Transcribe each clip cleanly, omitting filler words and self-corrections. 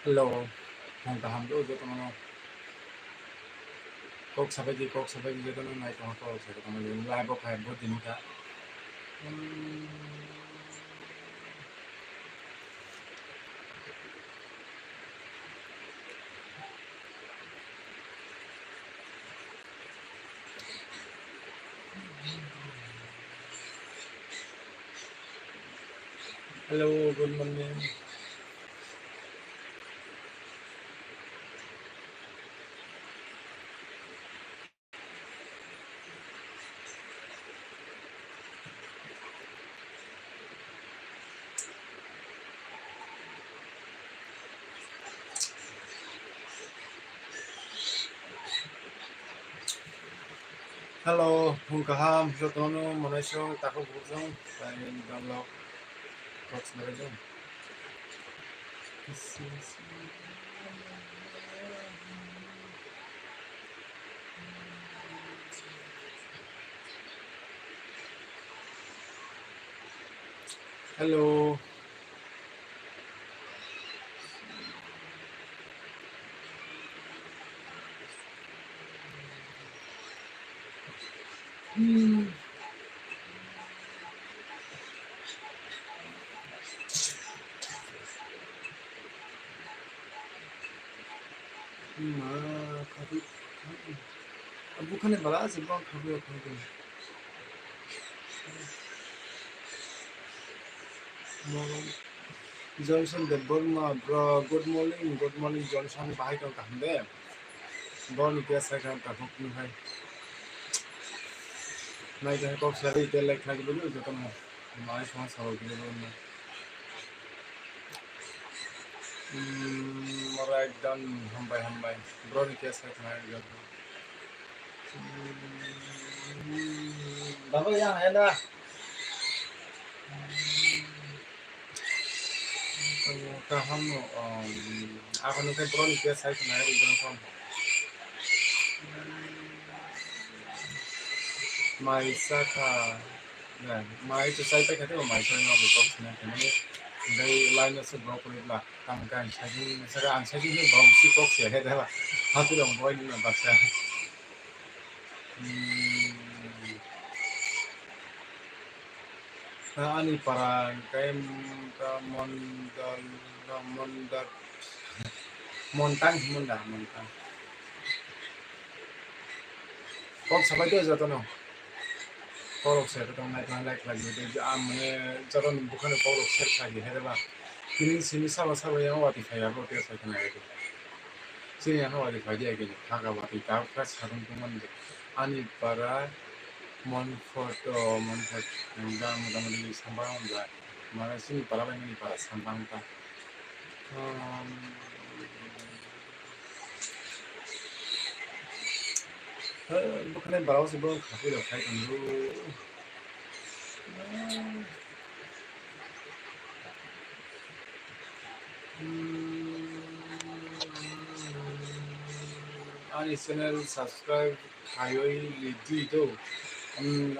Hello, hàng ta hàng đôi cho tao kok sabai di cho tao này tao có sẽ tao mình live bóc hai bữa tin cả. Hello, good morning. Hello, hung kaham cho tao nó mình show ta có buổi xong tại download kok sabai dong. Hello. Mà kabi bukannya balas sih bang kabi kabi. Johnson the Burma bro good morning Johnson bahai kau kaham deh. Bon biasa kan tak hukum hai. Naik dah kok sehari telek lagi dulu tu kan. Mai semua sahur gini dulu. Mora एकदम hambai. Bro ni biasa kan hai. Bapak yang ada. Kaham aku ni kan bro ni biasa kan hai. Johnson. Mai saka. Nah, mai tu saya tak kata mai saya nak buka sini. Kini dari lain tu bro pun lah. Tangkan saya ni bro si kok saya dah lah. Hati dong boy ni nampak saya. Ani para K.M.P.D mondal montang. Kok sabai tu jatuh no. Korok saya tu naik lagi. Jadi amne jalan bukan korok saya lagi. Hera bah. Kini sini sama yang awak dikhaya bro dia saya kena itu. Sini yang awak dikhaya dia gini. Kagak awak dikau kas harun tuman je. Ani para Monfort enggak mudah-mudahan sambang enggak. Mana sini para ini para sambang tak. Bukannya baru sih bro, kafe udah kayak dulu. Ani channel subscribe kayo lidi itu.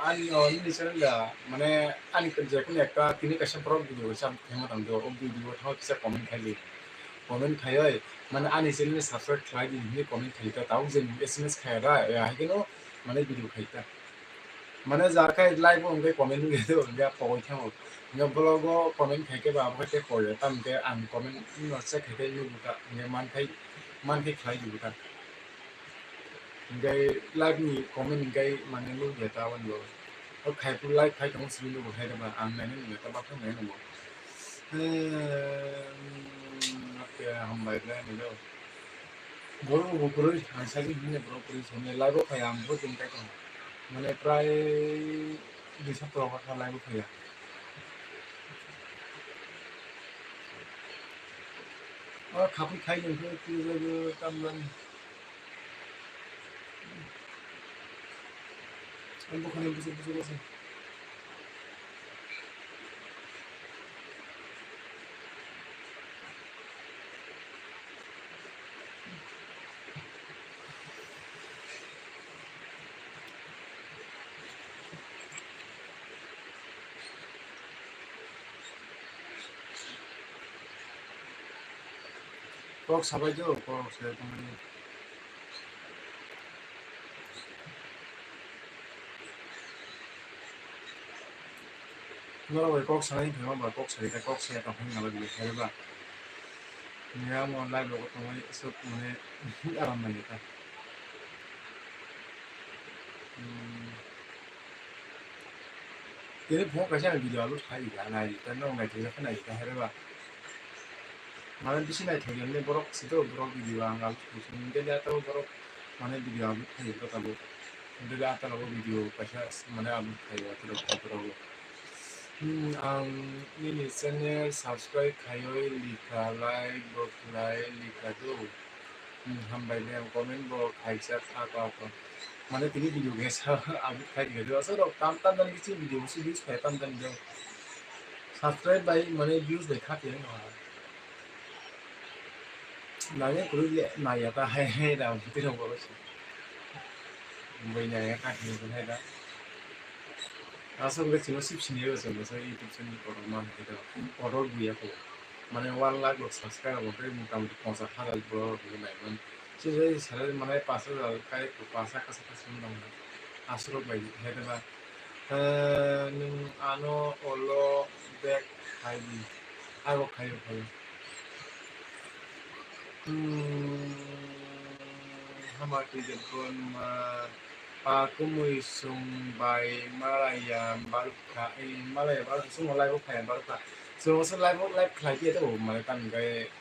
Ani channel lah, mana ani kerja pun ekta kini kasih pro video, sam hemat amdo, video thau kisah komen kayo, mana ani channel subscribe kayo ini komen kayo, tahu jen SMS kayo dah, ya itu mana video kayo. Mana जाकर live उनके comment gitu उनके पहुंच हैं उनके blog comment खाके बाबू के पढ़े तब उनके अन कमेंट नोट्स खाके यू बुका उनके मान के खाई बुका उनके लाइव नि कमेंट उनके माने लोग देता वन लो और खाई पुल लाइव खाई कौन सी लोग खाई तब आम नहीं नहीं तब आप नहीं नहीं ओके हम लाइव ले नहीं लो बोलो बोलो आंसर ही नहीं बोलो पुलिस हमें लाइव खाई हम बहुत उनके को माने प्राय bisa provokasi lagu ya. Oh, kapan kayak gitu itu tamlan. Bukan yang busuk-busuk. কক সাবাই죠 কক saya teman nó rồi 꼭 사람이 배워봐 꼭 자기가 꼭 saya tak punya lagi hebat dia mau live lo ketemu esok mana alam mereka jadi mau kasih video lu sekali kan lagi kan lo nggak jadi kan lagi kan hebat malah di sini aja yang borok situ borok video anggal terus dia tahu borok mana video abu kayak gitu tahu dia tahu video kasih mana abu kayak gitu borok ang ini channel subscribe kayoy lika like bok like lika do hambai dem comment bok kaisa apa apa mana tini video guys abu kayak gitu asal tam tam dan kecil video sih views kayak tam tam dong subscribe by mana views dekha ya nanya kudu naya ta hai dah itu dong bos bây giờ các bạn cũng hay đó asal gue cuma sih sini aja saya YouTube channel orang gitu orang dia kok mana 1 lakh subscriber orang muka muka konser halal bro gitu kan sih saya mana pasal kayak pasal kasih semua asal bayi gitu kan nung ano olo back kayu aku kayu hama kerja pun aku mau isung by Malaya baruka Malaya baru semua live kayak baruka so live kayak gitu malah kan kayak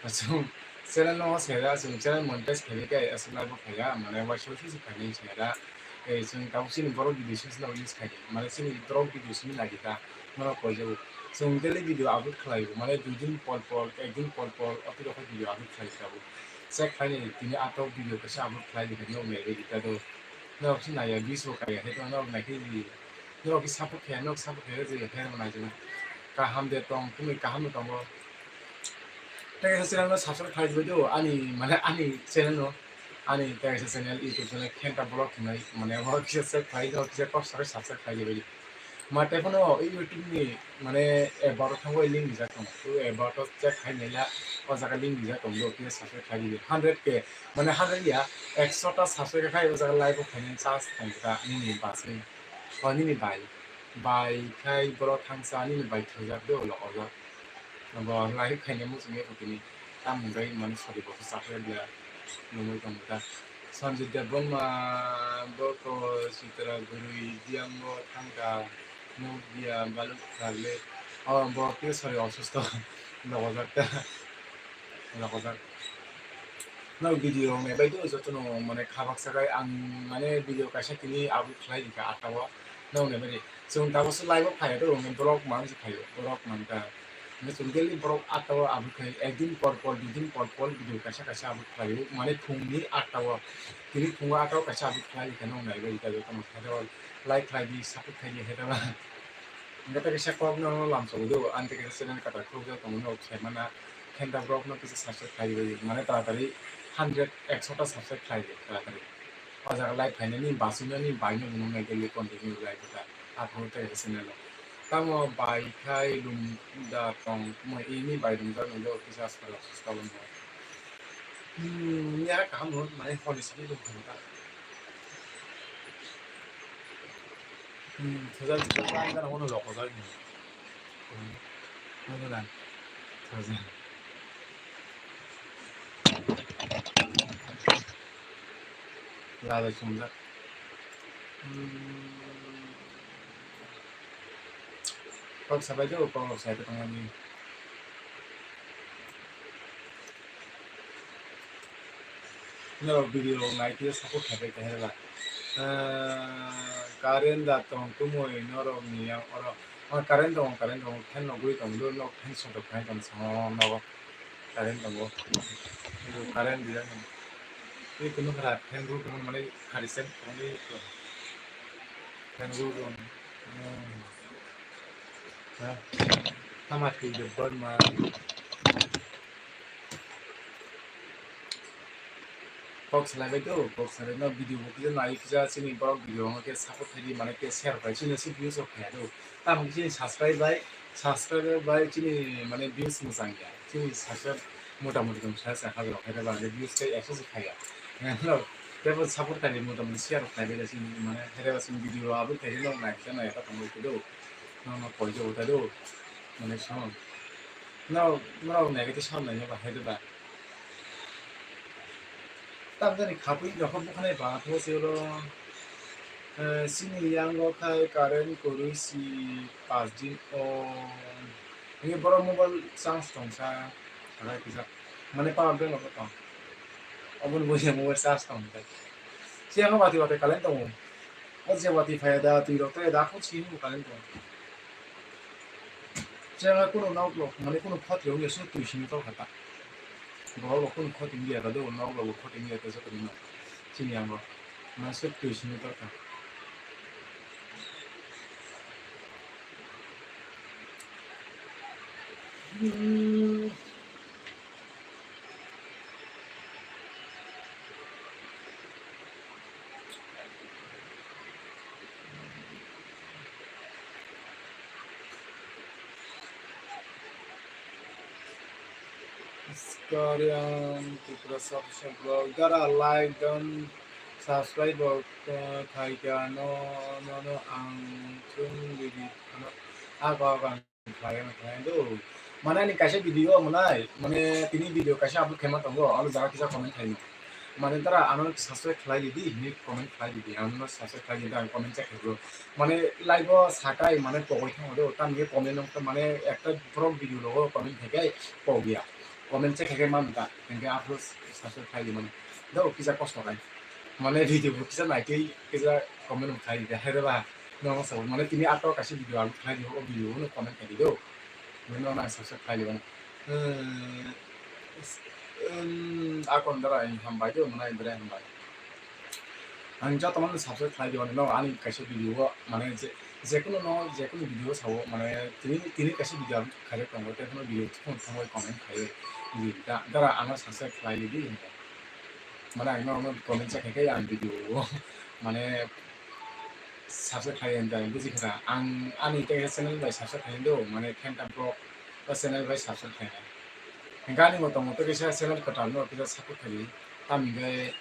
macam channel no saya channel monetize kayak asal live kayak mana watch sih kayak saya sing tahu sini baru video sih selalu use kayak malah sini drop video sini lagi ta malah kerja sing daily video upload kayak malah dujin pol apa itu video upload kayak tahu saya kayak ini atau video kasih upload kayak gitu nih gitu 너 혹시 나 여기 수 가야 해도 너 나기 너 여기 사포해 너 사포해 지 해는 나지나 가 함대 동 그러면 가 함도 뭐 내가 세상에 사설 가지고도 아니 만에 아니 세는 너 아니 내가 세상에 이렇게 전에 캔타 블록 나 মানে আমার কিছু সে খাই도 কিছু কষ্ট করে subscribe খাইয়ে বলি মাঠে কোনো এই ইউটিউব নি মানে এবার থাকো লিংক দিছা তো তো এবার তো চেক খাই নিলা ও জায়গা লিংক দিছা তো লোক কি সাবস্ক্রাইব খাইয়ে 100k মানে 100 ইয়া 100টা সাবস্ক্রাইব খাই ও জায়গা লাইভ খাইনি চান্স থাকতা নিনি বাসে ও নিনি বাই খাই বড় থাংসা নিনি বাই থাকজা দো লকজা নবা লাইভ খাইনি মুসুমে ফকিনি তাম মুগাই মানে সরি বসে সাবস্ক্রাইব দিয়া নমই কমতা সঞ্জিত দেবমা বকো সিতরা গুরুই দিয়ামো থাঙ্গা মুদিয়া বালুক খালে বকে সরি অসুস্থ লগজাকটা লগজাক না ভিডিও মেবাইতো যতনো মানে খাবাক সাগাই আং মানে ভিডিও কাছে তিনি আপলোড খালাই দিকা আটাওয়া নাও নেবারে जों दाबोसो लाइभआव फायाथ' ब्लग मानसि फायो ब्लग मानता जों डेली ब्लग आटावा आपलोड खायो एकदिन पर दुदिन पर भिडिअ कासे कासे आपलोड खायो माने फुंनि आटावा दिनै फुङाव आटावा कासे आपलोड खायो kana nong naibai ta ko mo thado like खायदि सापोर्ट खायदि हेदाबा ngata kaisa kok no lamso do ante kaisa senen kata khok ja tong no khaimana khenda blog no kisa subscribe खायो माने तारातारि 100 100টা subscribe खायो तारातारि अजा live खायनायनि बासिनानि बायनो मोननो daily continue live ता आपलोड खायो channel tamo bai kai lum da tong mo ini bai dum da no kisa skala mo ya ka mo mai policy ni dum ta 저자 지금 한다는 오늘 넣고 살기 오늘은 저자 나도 좀자 kok sampai jauh kalau saya ketemu ini ini video naik dia support sampai ke hela karen datang tumo inoro ni yang orang karen dong kan no gue kan lo no kan so kan kan sama no karen dong itu karen dia ini kuno kerat kan gue kuno mana harisen ini kan gue dong tamat ke depan mah kok selain itu kok selain itu video kita naik kita sini baru video kita support tadi mana kita share baik sini sih views oke itu tapi sini subscribe baik sini mana views musangnya sini subscribe মোটামুটি দं सासे हाजार खायदाबा ভিউজটা 100씩 खाया 그래서 대부분 사고까지 모টামুটি 시야로 খাইবেলাছি মানে হেরাবাসি video Abu খাইলো না কেন এটা তুমি কইলো না কইলো ওটা도 মানে শোন না না নেগেটিভ সামনে বা হেদাবা তারপরে খাবই যখন ওখানে বাত হয়েছিল সিনিয়াঙ্গখাই কারেন্ট করেছি 5 দিন ও ini boro mobile চার্জ দंसा আড়াই কিসা মানে power bank apa tong abun punya mobile charge tong siang mati mati kalian tong oh siang mati faida tu dokter dah aku sini kalian tong siang aku nong lo mana aku nong hot yang biasa tu sini tau kata bahwa aku nong hot ini ada tu nong lo hot ini ada seperti mana sini yang lo masuk tu sini tau kata Sekarang kita subscribe blog, gara like dan subscribe blog kaya no ang tung video ano apa kaya itu mana ni kasih video mana tini video kasih upload kemat tunggu alu jaga kita komen kaya মানে তারা আমার subscribe খেলাই দিদি নি comment খেলাই দিদি আমার subscribe খেলাই দিদি আমি কমেন্ট চেক করবো মানে লাইভ সাকাই মানে পকই থাকো তার নিয়ে কমেন্ট মানে একটা ব্লগ ভিডিও লোক কমেন্ট থেকে পগিয়া কমেন্ট চেক থেকে মানতা কিন্তু আপলোড সাবস্ক্রাইব খেলাই দি মানে দাও কিসা কষ্ট খাই মানে ভিডিও কিসা নাইতেই কিসা কমেন্ট খেলাই দিদি হেদেবা নং সব মানে তিনি আটক কাছে ভিডিও আপলোড খেলাই দিব ভিডিও কমেন্ট খেলাই দিও মানে না সাবস্ক্রাইব খেলাই দিবেন akon dara yang hambai itu mana yang dara hambai. Anja teman subscribe lagi mana no ani kasih video mana যেকোনো যেকোনো ভিডিও চাব মানে তিনি kasih video খালে কমতে কোনো ভিডিও ফোন সময় কমেন্ট খায় দ্বারা আমার সাবস্ক্রাইব খাইলি দি মানে আমি আমার কমেন্ট চাইকে আন ভিডিও মানে সাবস্ক্রাইব খাই এন্ড বুঝি কথা আং আনি চ্যানেল বাই সাবস্ক্রাইব খাইলো মানে K.M.P.D চ্যানেল বাই সাবস্ক্রাইব খাই Gani moto kisa channel katano kisa support kali tamige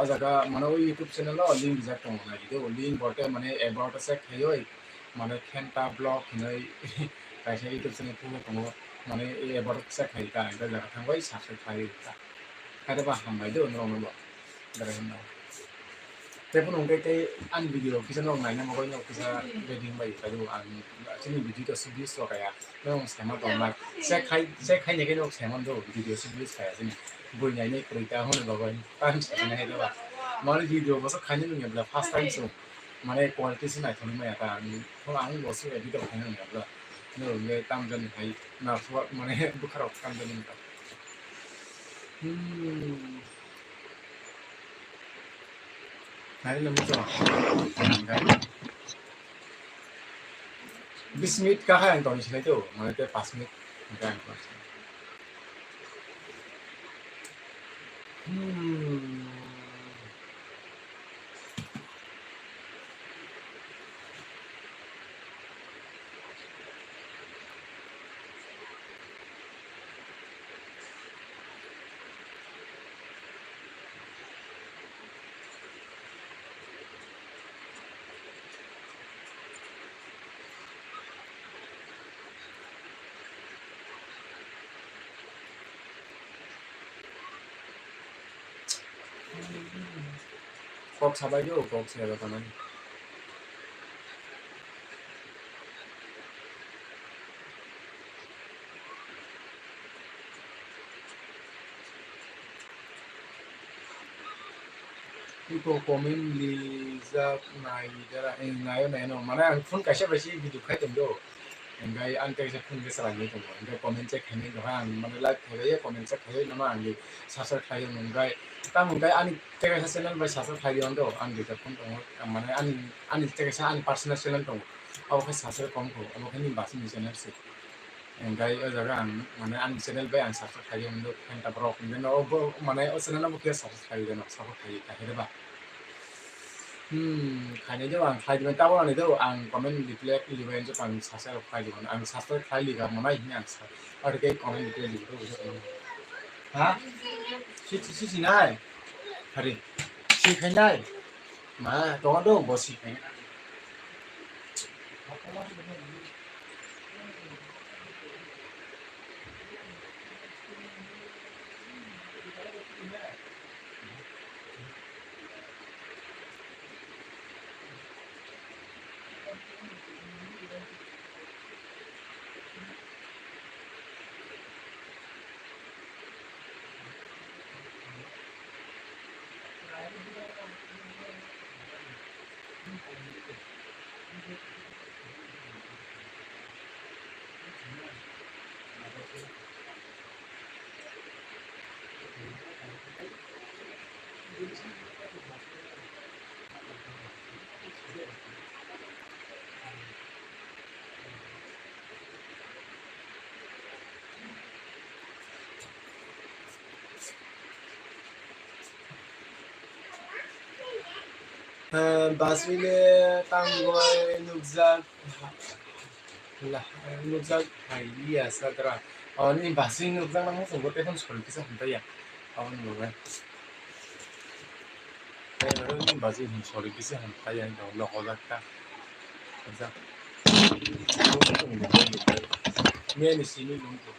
ajaga mane oi YouTube channel lo link bisa tong na video link bote mane about se khayoi mane K.M.P.D blog nei kaisa YouTube channel puno tong mane about se khai ta ga jaga thangbai subscribe khai ta kada ba hambai do no no dara no Telepon ongkai kai an video kisa no nai na mo no kisa wedding bai ka do an chini video to series to kaya no sama to ma se khai ne ke no sama do video series kaya chini boi nai ne koi ta hon ba bai pan chini hai do ba mari video ba so khai ne ngi bla first time so mane quality sin nai thoni ma ya ta ni ko ang bo so video khai ne ngi bla no le tam jan hai na so mane bu kharap kam jan ni ta Hai lắm rồi. 20 menit kah yang tahun sini tu, mana tu 5 menit kan. Kok sabar jo, kok saya kanan. Iko komen Liza nai dara nai no mana phone kasih besi video kai tendo. Enggak angkai saya pun besar lagi tu, enggak komen cek ini doang, mana like kaya komen cek kaya nama anggi, subscribe kaya enggak, kita enggak ani cek saya channel by subscribe kaya ando, anggi terpun tu, mana ani cek saya ani personal channel tu, awak kan subscribe kamu tu, awak kan ni bahasa ni channel sih, enggak jaga mana ani channel by ani subscribe kaya ando, K.M.P.D Borok, dan awak mana channel awak kaya subscribe kaya ando, subscribe kaya kaya apa? Kayaknya jo ang khai diman tawo ani do ang comment reply liban jo ang subscribe khai diman ang subscribe khai liga mana ini ang ar ke comment reply liga do ha si nai hari si khai nai ma to do bo si khai basile tangoi nukjak hai sadra ni basile nukjak nang mo bote kon sori kisa hantai ya awon bobe ni basile sori kisa hantai ya no lokozak ka jak me ni sini nungko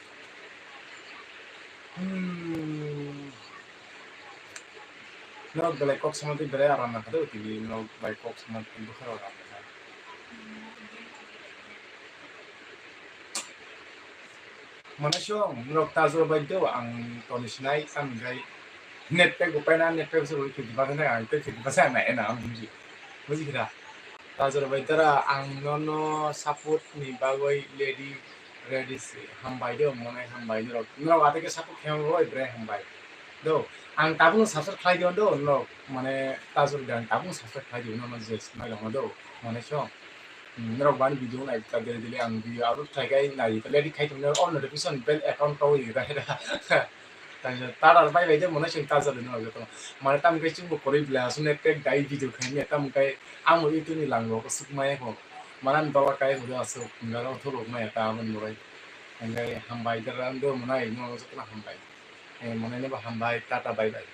no belai kok sama ti belai aran na kado ti no belai kok sama ti bukhara aran na mana syong no tazo bai do ang tonisnai sam gai net pe go paina net pe so ki ba na ang te ki ba sa na ena ang buji kira tazo bai tara ang no support ni bagoi lady ready hambai do mona hambai no ate ke support khem roi bre hambai do ang tabung subscribe khai dion do no mane tazur dan tabung subscribe khai dion no je mai long do mane so no ban video nai ta de dile ang video upload khai gai nai ta le khai tum no on notification bell account to yi da da ta ta ra bai bai je mane sing tazur no jo to mane tam ke chung ko ri bla sune pe dai video khai ni tam kai ang mo itu ni lang lo ko suk mai ko manan bawa kai ho da so ngaro thoro mai ta man moi ang gai hambai da ran do mane no so na hambai mane ne ba hambai tata bye bye